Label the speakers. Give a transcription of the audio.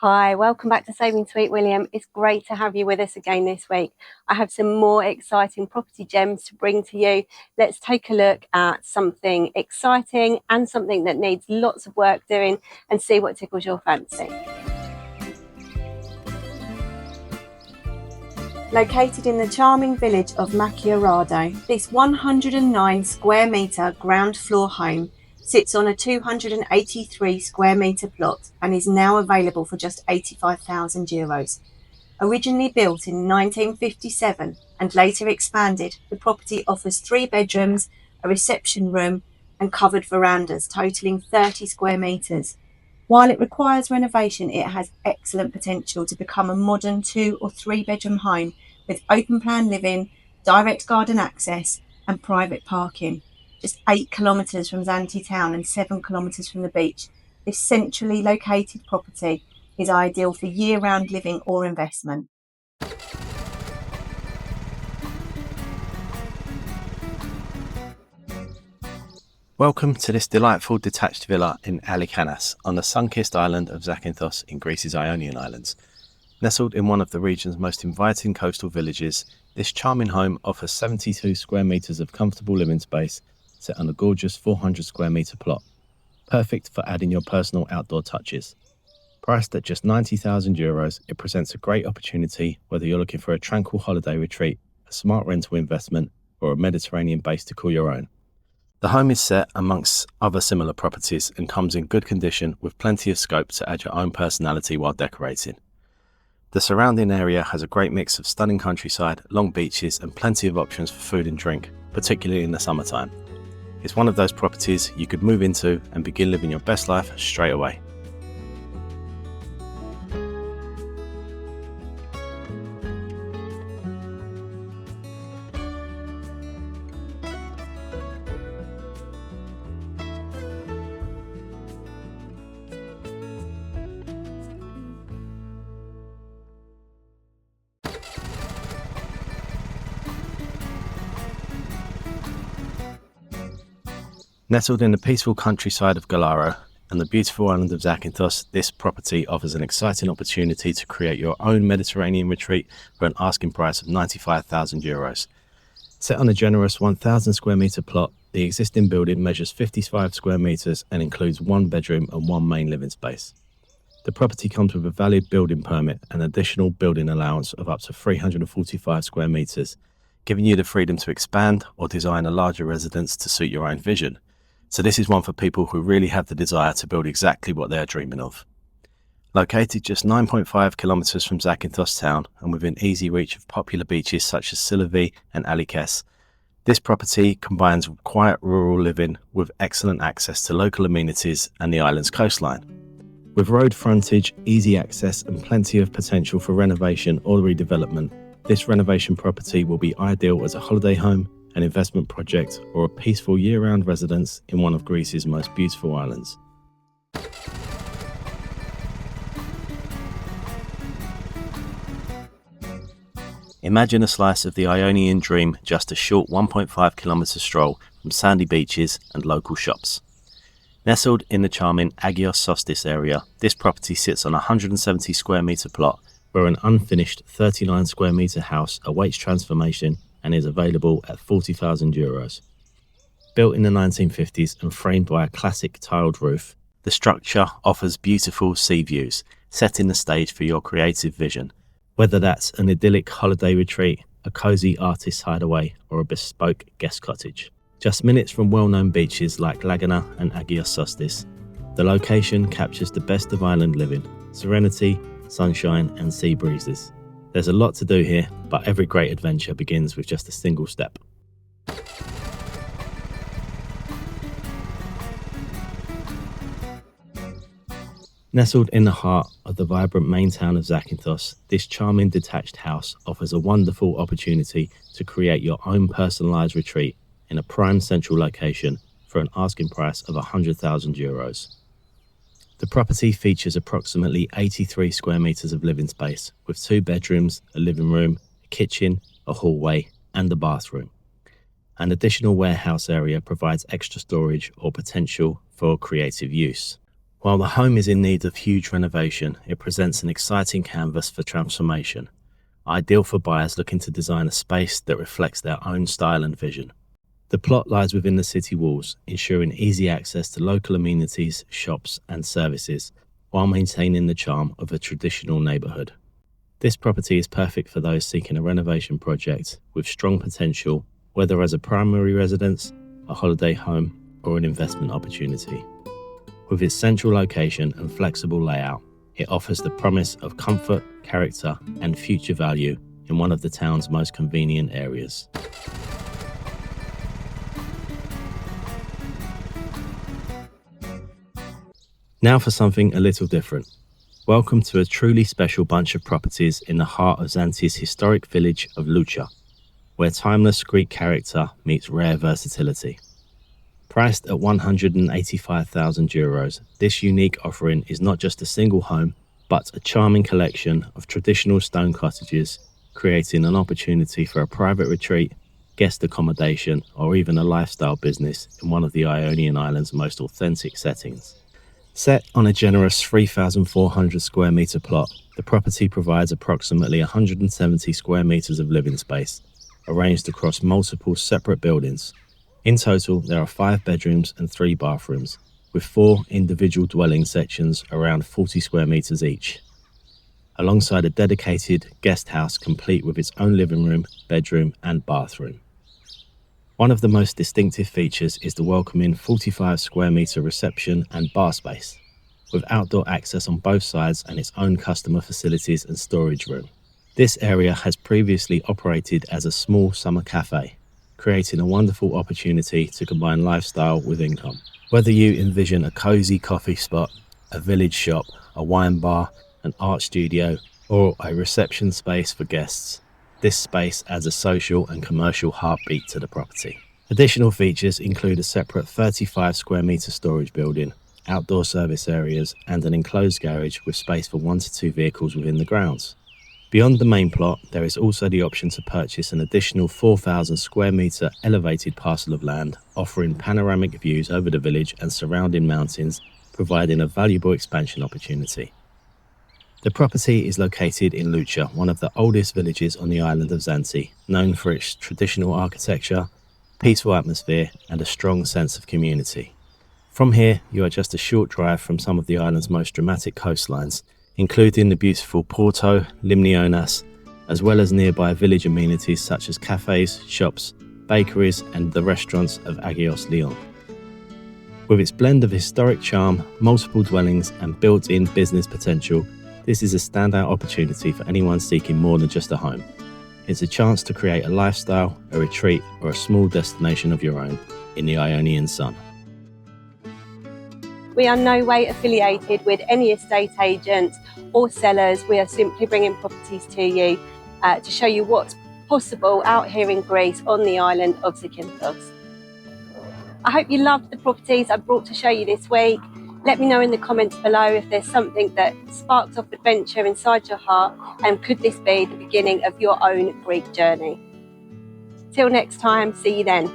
Speaker 1: Hi, welcome back to Saving Sweet William. It's great to have you with us again this week. I have some more exciting property gems to bring to you. Let's take a look at something exciting and something that needs lots of work doing and see what tickles your fancy. Located in the charming village of Macchiarado, this 109 square metre ground floor home sits on a 283 square metre plot and is now available for just €85,000. Originally built in 1957 and later expanded, the property offers 3 bedrooms, a reception room and covered verandas totalling 30 square metres. While it requires renovation, it has excellent potential to become a modern 2 or 3 bedroom home with open plan living, direct garden access and private parking. Just 8 kilometres from Zante town and 7 kilometres from the beach, this centrally located property is ideal for year-round living or investment.
Speaker 2: Welcome to this delightful detached villa in Alikanas on the sun-kissed island of Zakynthos in Greece's Ionian Islands. Nestled in one of the region's most inviting coastal villages, this charming home offers 72 square metres of comfortable living space set on a gorgeous 400 square metre plot, perfect for adding your personal outdoor touches. Priced at just €90,000, it presents a great opportunity whether you're looking for a tranquil holiday retreat, a smart rental investment or a Mediterranean base to call your own. The home is set amongst other similar properties and comes in good condition with plenty of scope to add your own personality while decorating. The surrounding area has a great mix of stunning countryside, long beaches and plenty of options for food and drink, particularly in the summertime. It's one of those properties you could move into and begin living your best life straight away. Nestled in the peaceful countryside of Galaro and the beautiful island of Zakynthos, this property offers an exciting opportunity to create your own Mediterranean retreat for an asking price of €95,000. Set on a generous 1,000 square metre plot, the existing building measures 55 square metres and includes 1 bedroom and 1 main living space. The property comes with a valid building permit and additional building allowance of up to 345 square metres, giving you the freedom to expand or design a larger residence to suit your own vision. So this is one for people who really have the desire to build exactly what they're dreaming of. Located just 9.5 kilometres from Zakynthos town and within easy reach of popular beaches such as Silovi and Alikes, this property combines quiet rural living with excellent access to local amenities and the island's coastline. With road frontage, easy access and plenty of potential for renovation or redevelopment, this renovation property will be ideal as a holiday home, an investment project or a peaceful year-round residence in one of Greece's most beautiful islands. Imagine a slice of the Ionian dream, just a short 1.5 kilometre stroll from sandy beaches and local shops. Nestled in the charming Agios Sostis area, this property sits on a 170 square metre plot where an unfinished 39 square metre house awaits transformation and is available at €40,000. Built in the 1950s and framed by a classic tiled roof, the structure offers beautiful sea views, setting the stage for your creative vision. Whether that's an idyllic holiday retreat, a cosy artist's hideaway, or a bespoke guest cottage. Just minutes from well-known beaches like Laguna and Agios Sostis, the location captures the best of island living, serenity, sunshine and sea breezes. There's a lot to do here, but every great adventure begins with just a single step. Nestled in the heart of the vibrant main town of Zakynthos, this charming detached house offers a wonderful opportunity to create your own personalised retreat in a prime central location for an asking price of €100,000. The property features approximately 83 square metres of living space, with 2 bedrooms, a living room, a kitchen, a hallway and a bathroom. An additional warehouse area provides extra storage or potential for creative use. While the home is in need of huge renovation, it presents an exciting canvas for transformation, ideal for buyers looking to design a space that reflects their own style and vision. The plot lies within the city walls, ensuring easy access to local amenities, shops and services, while maintaining the charm of a traditional neighbourhood. This property is perfect for those seeking a renovation project with strong potential, whether as a primary residence, a holiday home, or an investment opportunity. With its central location and flexible layout, it offers the promise of comfort, character, and future value in one of the town's most convenient areas. Now for something a little different. Welcome to a truly special bunch of properties in the heart of Zanti's historic village of Lucha, where timeless Greek character meets rare versatility. Priced at €185,000, this unique offering is not just a single home, but a charming collection of traditional stone cottages, creating an opportunity for a private retreat, guest accommodation, or even a lifestyle business in one of the Ionian Islands' most authentic settings. Set on a generous 3,400 square metre plot, the property provides approximately 170 square metres of living space, arranged across multiple separate buildings. In total, there are 5 bedrooms and 3 bathrooms, with 4 individual dwelling sections around 40 square metres each, alongside a dedicated guest house complete with its own living room, bedroom and bathroom. One of the most distinctive features is the welcoming 45 square metre reception and bar space, with outdoor access on both sides and its own customer facilities and storage room. This area has previously operated as a small summer cafe, creating a wonderful opportunity to combine lifestyle with income. Whether you envision a cozy coffee spot, a village shop, a wine bar, an art studio, or a reception space for guests, this space adds a social and commercial heartbeat to the property. Additional features include a separate 35 square metre storage building, outdoor service areas, and an enclosed garage with space for 1 to 2 vehicles within the grounds. Beyond the main plot, there is also the option to purchase an additional 4,000 square metre elevated parcel of land, offering panoramic views over the village and surrounding mountains, providing a valuable expansion opportunity. The property is located in Lucha, one of the oldest villages on the island of Zante, known for its traditional architecture, peaceful atmosphere, and a strong sense of community. From here, you are just a short drive from some of the island's most dramatic coastlines, including the beautiful Porto, Limnionas, as well as nearby village amenities such as cafes, shops, bakeries, and the restaurants of Agios Leon. With its blend of historic charm, multiple dwellings, and built-in business potential, this is a standout opportunity for anyone seeking more than just a home. It's a chance to create a lifestyle, a retreat, or a small destination of your own in the Ionian sun.
Speaker 1: We are no way affiliated with any estate agents or sellers. We are simply bringing properties to you to show you what's possible out here in Greece on the island of Zakynthos. I hope you loved the properties I brought to show you this week. Let me know in the comments below if there's something that sparks off adventure inside your heart, and could this be the beginning of your own Greek journey? Till next time, see you then.